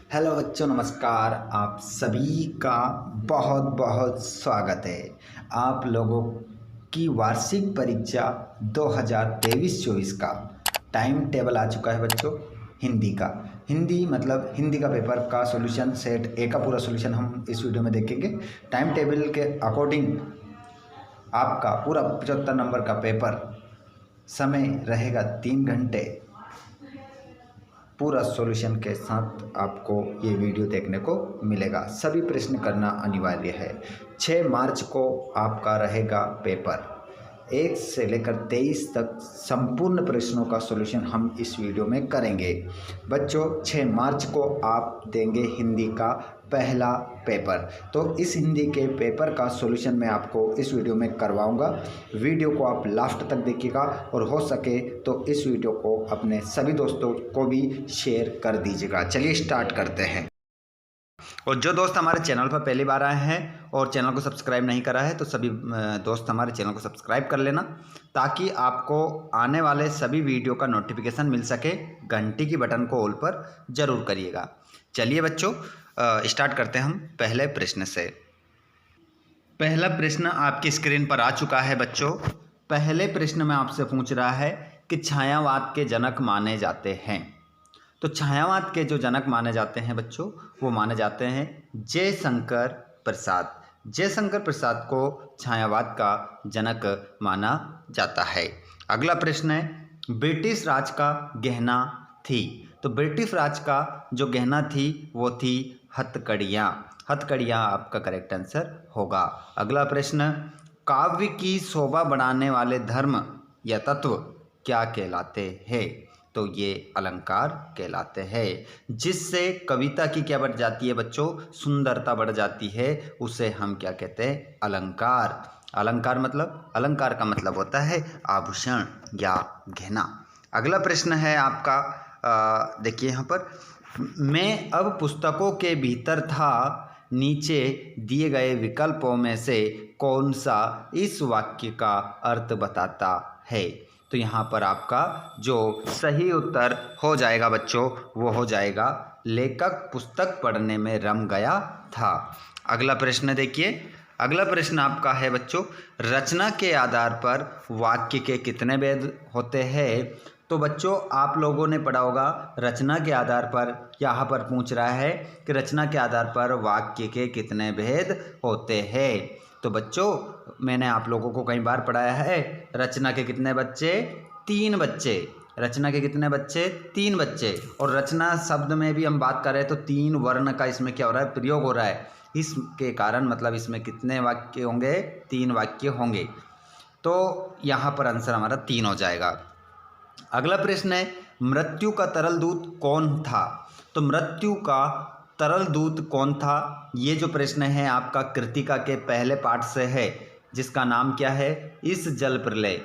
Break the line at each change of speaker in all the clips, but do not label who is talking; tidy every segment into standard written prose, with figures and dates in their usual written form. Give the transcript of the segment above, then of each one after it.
Hello बच्चों, नमस्कार। आप सभी का बहुत बहुत स्वागत है। आप लोगों की वार्षिक परीक्षा 2023-24 का टाइम टेबल आ चुका है बच्चों। हिंदी का हिंदी का पेपर का सॉल्यूशन सेट ए का पूरा सॉल्यूशन हम इस वीडियो में देखेंगे। टाइम टेबल के अकॉर्डिंग आपका पूरा 75 नंबर का पेपर, समय रहेगा 3 घंटे। पूरा सॉल्यूशन के साथ आपको ये वीडियो देखने को मिलेगा। सभी प्रश्न करना अनिवार्य है। 6 मार्च को आपका रहेगा पेपर। 1 से लेकर 23 तक संपूर्ण प्रश्नों का सॉल्यूशन हम इस वीडियो में करेंगे। बच्चों, 6 मार्च को आप देंगे हिंदी का पहला पेपर। तो इस हिंदी के पेपर का सॉल्यूशन मैं आपको इस वीडियो में करवाऊंगा। वीडियो को आप लास्ट तक देखिएगा और हो सके तो इस वीडियो को अपने सभी दोस्तों को भी शेयर कर दीजिएगा। चलिए स्टार्ट करते हैं। और जो दोस्त हमारे चैनल पर पहली बार आए हैं और चैनल को सब्सक्राइब नहीं करा है तो सभी दोस्त हमारे चैनल को सब्सक्राइब कर लेना, ताकि आपको आने वाले सभी वीडियो का नोटिफिकेशन मिल सके। घंटी की बटन को ऑल पर ज़रूर करिएगा। चलिए बच्चों, स्टार्ट करते हैं हम पहले प्रश्न से। पहला प्रश्न आपकी स्क्रीन पर आ चुका है बच्चों। पहले प्रश्न में आपसे पूछ रहा है कि छायावाद के जनक माने जाते हैं। तो छायावाद के जो जनक माने जाते हैं बच्चों, वो माने जाते हैं जयशंकर प्रसाद। जयशंकर प्रसाद को छायावाद का जनक माना जाता है। अगला प्रश्न है, ब्रिटिश राज का गहना थी। तो ब्रिटिश राज का जो गहना थी वो थी हथकड़ियाँ। हथकड़ियाँ आपका करेक्ट आंसर होगा। अगला प्रश्न, काव्य की शोभा बढ़ाने वाले धर्म या तत्व क्या कहलाते हैं। तो ये अलंकार कहलाते हैं। जिससे कविता की क्या बढ़ जाती है बच्चों, सुंदरता बढ़ जाती है, उसे हम क्या कहते हैं, अलंकार। अलंकार का मतलब होता है आभूषण या गहना। अगला प्रश्न है आपका, देखिए यहाँ पर, मैं अब पुस्तकों के भीतर था, नीचे दिए गए विकल्पों में से कौन सा इस वाक्य का अर्थ बताता है। तो यहाँ पर आपका जो सही उत्तर हो जाएगा बच्चों, वो हो जाएगा लेखक पुस्तक पढ़ने में रम गया था। अगला प्रश्न देखिए। अगला प्रश्न आपका है बच्चों, रचना के आधार पर वाक्य के कितने भेद होते हैं। तो बच्चों, आप लोगों ने पढ़ा होगा रचना के आधार पर। यहाँ पर पूछ रहा है कि रचना के आधार पर वाक्य के कितने भेद होते हैं। तो बच्चों, मैंने आप लोगों को कई बार पढ़ाया है, रचना के कितने बच्चे, 3 बच्चे। रचना के कितने बच्चे, 3 बच्चे। और रचना शब्द में भी हम बात कर रहे हैं तो 3 वर्ण का इसमें क्या हो रहा है, प्रयोग हो रहा है। इसके कारण मतलब इसमें कितने वाक्य होंगे, 3 वाक्य होंगे। तो यहाँ पर आंसर हमारा 3 हो जाएगा। अगला प्रश्न है, मृत्यु का तरल दूत कौन था। तो मृत्यु का तरल दूत कौन था, ये जो प्रश्न है आपका कृतिका के पहले पाठ से है, जिसका नाम क्या है, इस जल प्रलय।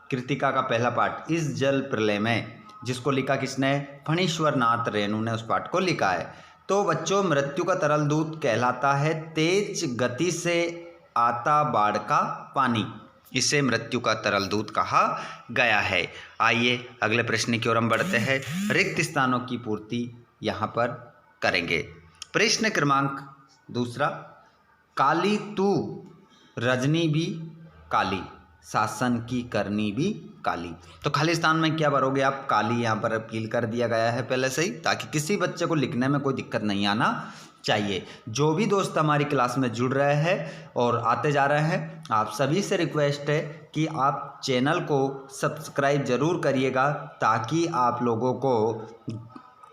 कृतिका का पहला पाठ इस जल प्रलय में, जिसको लिखा किसने, फणीश्वर नाथ रेणु ने उस पाठ को लिखा है। तो बच्चों, मृत्यु का तरल दूत कहलाता है तेज गति से आता बाढ़ का पानी। इसे मृत्यु का तरल दूत कहा गया है। आइए अगले प्रश्न की ओर हम बढ़ते हैं। रिक्त स्थानों की पूर्ति यहाँ पर करेंगे। प्रश्न क्रमांक 2, काली तू रजनी भी काली, शासन की करनी भी काली। तो खाली स्थान में क्या भरोगे आप, काली यहाँ पर अपील कर दिया गया है पहले से ही, ताकि किसी बच्चे को लिखने में कोई दिक्कत नहीं आना चाहिए। जो भी दोस्त हमारी क्लास में जुड़ रहे हैं और आते जा रहे हैं, आप सभी से रिक्वेस्ट है कि आप चैनल को सब्सक्राइब ज़रूर करिएगा, ताकि आप लोगों को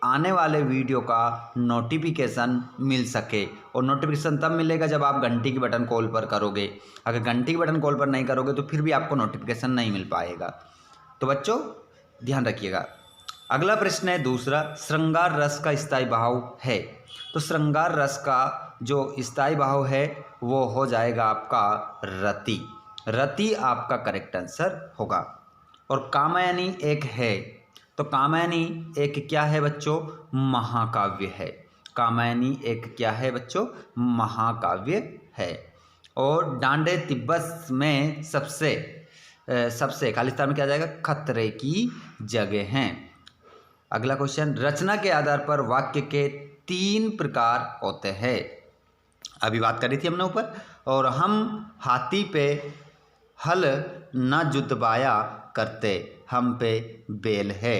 आने वाले वीडियो का नोटिफिकेशन मिल सके। और नोटिफिकेशन तब मिलेगा जब आप घंटी की बटन कॉल पर करोगे। अगर घंटी की बटन कॉल पर नहीं करोगे तो फिर भी आपको नोटिफिकेशन नहीं मिल पाएगा। तो बच्चों ध्यान रखिएगा। अगला प्रश्न है 2, श्रृंगार रस का स्थायी भाव है। तो श्रृंगार रस का जो स्थायी भाव है वो हो जाएगा आपका रति। रति आपका करेक्ट आंसर होगा। और कामयानी एक है। तो कामयानी एक क्या है बच्चों, महाकाव्य है। कामयानी एक क्या है बच्चों, महाकाव्य है। और डांडे तिब्बत में सबसे खालिस्तान में क्या जाएगा, खतरे की जगह हैं। अगला क्वेश्चन, रचना के आधार पर वाक्य के 3 प्रकार होते हैं। अभी बात करी थी हमने ऊपर। और हम हाथी पे हल न जुतवाया करते, हम पे बैल है।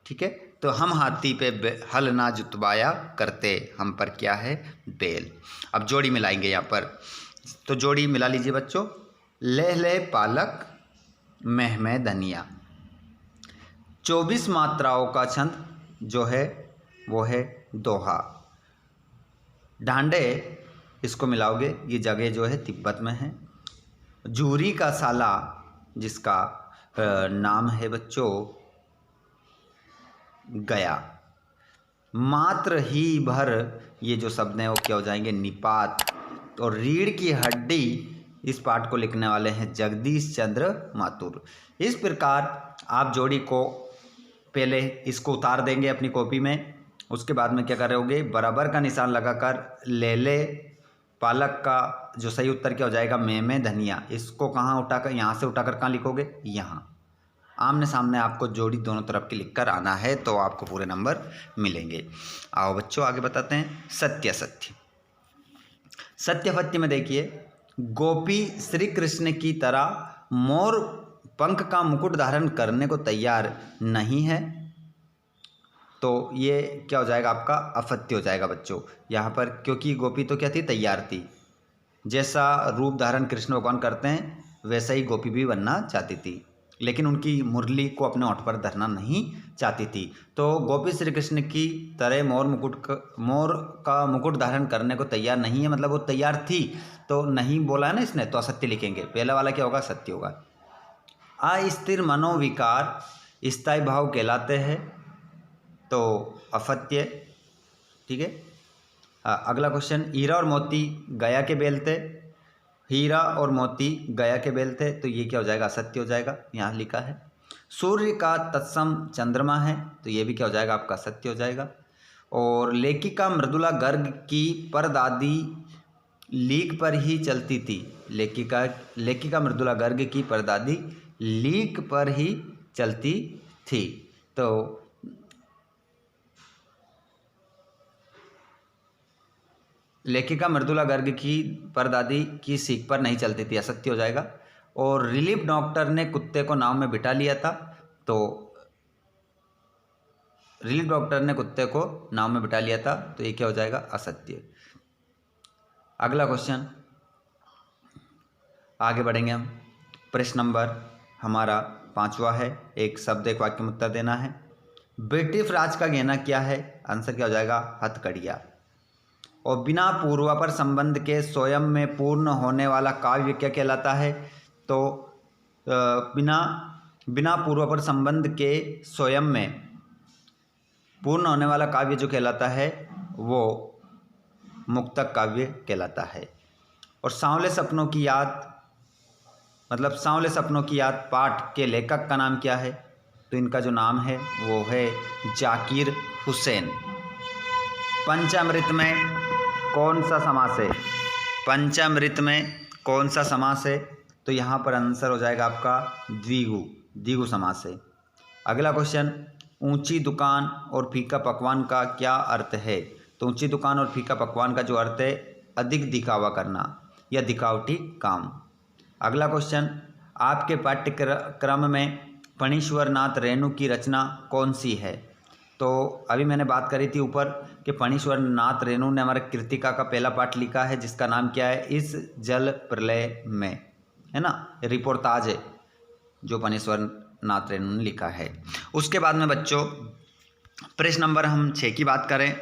ठीक है, तो हम हाथी पे हल ना जुतवाया करते, हम पर क्या है, बैल। अब जोड़ी मिलाएंगे यहाँ पर, तो जोड़ी मिला लीजिए बच्चों। लेह ले पालक मेह में धनिया। 24 मात्राओं का छंद जो है वो है दोहा। डांडे, इसको मिलाओगे, ये जगह जो है तिब्बत में है। जूरी का साला, जिसका नाम है बच्चों गया। मात्र ही भर, ये जो शब्द हैं वो क्या हो जाएंगे, निपात। और रीढ़ की हड्डी, इस पाठ को लिखने वाले हैं जगदीश चंद्र माथुर। इस प्रकार आप जोड़ी को पहले इसको उतार देंगे अपनी कॉपी में, उसके बाद में क्या करोगे, बराबर का निशान लगाकर ले ले पालक का जो सही उत्तर क्या हो जाएगा, में धनिया। इसको कहाँ उठाकर, यहाँ से उठाकर कहाँ लिखोगे, यहाँ। आमने सामने आपको जोड़ी दोनों तरफ की लिखकर आना है, तो आपको पूरे नंबर मिलेंगे। आओ बच्चों आगे बताते हैं। सत्य सत्य। सत्यपत्य में देखिए, गोपी श्री कृष्ण की तरह मोर पंख का मुकुट धारण करने को तैयार नहीं है, तो ये क्या हो जाएगा आपका, असत्य हो जाएगा बच्चों यहाँ पर। क्योंकि गोपी तो क्या थी, तैयार थी। जैसा रूप धारण कृष्ण भगवान करते हैं वैसा ही गोपी भी बनना चाहती थी, लेकिन उनकी मुरली को अपने होंठ पर धरना नहीं चाहती थी। तो गोपी श्री कृष्ण की तरह मोर का मुकुट धारण करने को तैयार नहीं है, मतलब वो तैयार थी, तो नहीं बोला है ना इसने, तो असत्य लिखेंगे। पहला वाला क्या होगा, सत्य होगा। अस्थिर मनोविकार स्थायी भाव कहलाते हैं, तो असत्य। ठीक है, अगला क्वेश्चन, हीरा और मोती गया के बेल थे। हीरा और मोती गया के बेल थे, तो ये क्या हो जाएगा, असत्य हो जाएगा, यहाँ लिखा है। सूर्य का तत्सम चंद्रमा है, तो ये भी क्या हो जाएगा आपका, सत्य हो जाएगा। और लेखिका मृदुला गर्ग की परदादी लीक पर ही चलती थी। लेखिका मृदुला गर्ग की परदादी लीक पर ही चलती थी, तो लेखिका मृदुला गर्ग की परदादी की सीख पर नहीं चलती थी, असत्य हो जाएगा। और रिलीफ डॉक्टर ने कुत्ते को नाव में बिठा लिया था, तो रिलीफ डॉक्टर ने कुत्ते को नाव में बिठा लिया था, तो ये क्या हो जाएगा, असत्य। अगला क्वेश्चन, आगे बढ़ेंगे हम। प्रश्न नंबर हमारा 5वां है, एक शब्द एक वाक्य में उत्तर देना है। ब्रिटिश राज का गहना क्या है, आंसर क्या हो जाएगा, हथकड़ियाँ। और बिना पूर्वापर संबंध के स्वयं में पूर्ण होने वाला काव्य क्या कहलाता है, तो बिना पूर्वापर संबंध के स्वयं में पूर्ण होने वाला काव्य जो कहलाता है वो मुक्तक काव्य कहलाता है। और सांवले सपनों की याद, मतलब सांवले सपनों की याद पाठ के लेखक का नाम क्या है, तो इनका जो नाम है वो है जाकिर हुसैन। पंचामृत में कौन सा समास है, पंचामृत में कौन सा समास है, तो यहाँ पर आंसर हो जाएगा आपका द्विगु समास है। अगला क्वेश्चन, ऊंची दुकान और फीका पकवान का क्या अर्थ है, तो ऊंची दुकान और फीका पकवान का जो अर्थ है, अधिक दिखावा करना या दिखावटी काम। अगला क्वेश्चन, आपके पाठ्यक्रम में फणीश्वर नाथ रेणु की रचना कौन सी है, तो अभी मैंने बात करी थी ऊपर कि फणीश्वर नाथ रेणु ने हमारे कृतिका का पहला पाठ लिखा है, जिसका नाम क्या है, इस जल प्रलय में, है ना, रिपोर्टाज है जो फणीश्वर नाथ रेणु ने लिखा है। उसके बाद में बच्चों प्रश्न नंबर हम 6 की बात करें,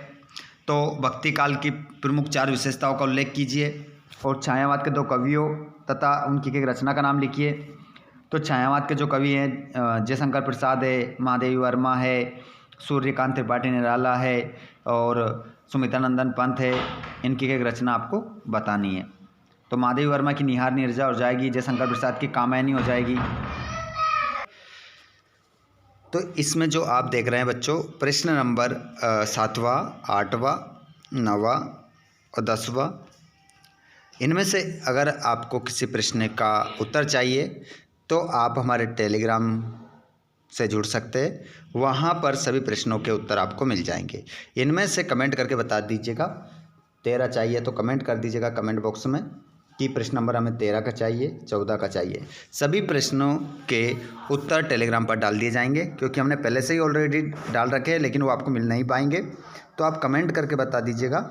तो भक्ति काल की प्रमुख 4 विशेषताओं का उल्लेख कीजिए और छायावाद के 2 कवियों तथा उनकी एक रचना का नाम लिखिए। तो छायावाद के जो कवि हैं जयशंकर प्रसाद है, महादेवी वर्मा है, सूर्यकांत त्रिपाठी निराला है और सुमित्रानंदन पंत है। इनकी एक रचना आपको बतानी है। तो महादेवी वर्मा की निहार नीरजा हो जाएगी, जयशंकर प्रसाद की कामायनी हो जाएगी। तो इसमें जो आप देख रहे हैं बच्चों, प्रश्न नंबर 7वां, 8वां, 9वां और 10वां, इनमें से अगर आपको किसी प्रश्न का उत्तर चाहिए तो आप हमारे टेलीग्राम से जुड़ सकते हैं, वहाँ पर सभी प्रश्नों के उत्तर आपको मिल जाएंगे। इनमें से कमेंट करके बता दीजिएगा, 13 चाहिए तो कमेंट कर दीजिएगा कमेंट बॉक्स में कि प्रश्न नंबर हमें 13 का चाहिए, 14 का चाहिए। सभी प्रश्नों के उत्तर टेलीग्राम पर डाल दिए जाएंगे, क्योंकि हमने पहले से ही ऑलरेडी डाल रखे हैं, लेकिन वो आपको मिल नहीं पाएंगे। तो आप कमेंट करके बता दीजिएगा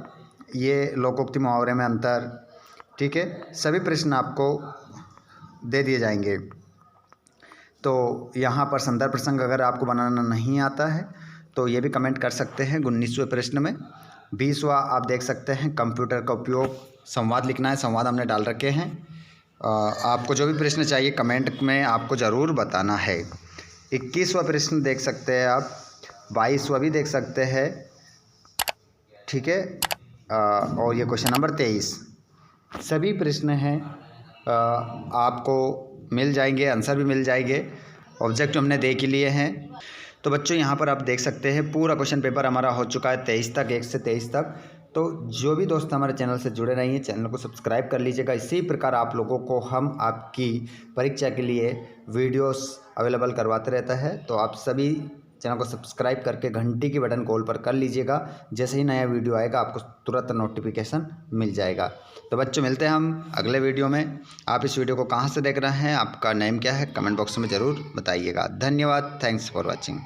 ये लोकोक्ति मुहावरे में अंतर, ठीक है। सभी प्रश्न आपको दे दिए जाएंगे। तो यहाँ पर संदर्भ प्रसंग अगर आपको बनाना नहीं आता है तो ये भी कमेंट कर सकते हैं 19वें प्रश्न में। 20वां आप देख सकते हैं कंप्यूटर का उपयोग, संवाद लिखना है, संवाद हमने डाल रखे हैं। आपको जो भी प्रश्न चाहिए कमेंट में आपको ज़रूर बताना है। 21वां प्रश्न देख सकते हैं आप, 22वां भी देख सकते हैं, ठीक है। और ये क्वेश्चन नंबर 23, सभी प्रश्न हैं आपको मिल जाएंगे, आंसर भी मिल जाएंगे। ऑब्जेक्टिव हमने देख ही लिए हैं। तो बच्चों यहाँ पर आप देख सकते हैं पूरा क्वेश्चन पेपर हमारा हो चुका है 23 तक, 1 से 23 तक। तो जो भी दोस्त हमारे चैनल से जुड़े रहिए, चैनल को सब्सक्राइब कर लीजिएगा। इसी प्रकार आप लोगों को हम आपकी परीक्षा के लिए वीडियोस अवेलेबल करवाते रहता है। तो आप सभी चैनल को सब्सक्राइब करके घंटी की बटन कॉल पर कर लीजिएगा। जैसे ही नया वीडियो आएगा आपको तुरंत नोटिफिकेशन मिल जाएगा। तो बच्चों मिलते हैं हम अगले वीडियो में। आप इस वीडियो को कहाँ से देख रहे हैं, आपका नेम क्या है, कमेंट बॉक्स में ज़रूर बताइएगा। धन्यवाद, थैंक्स फॉर वॉचिंग।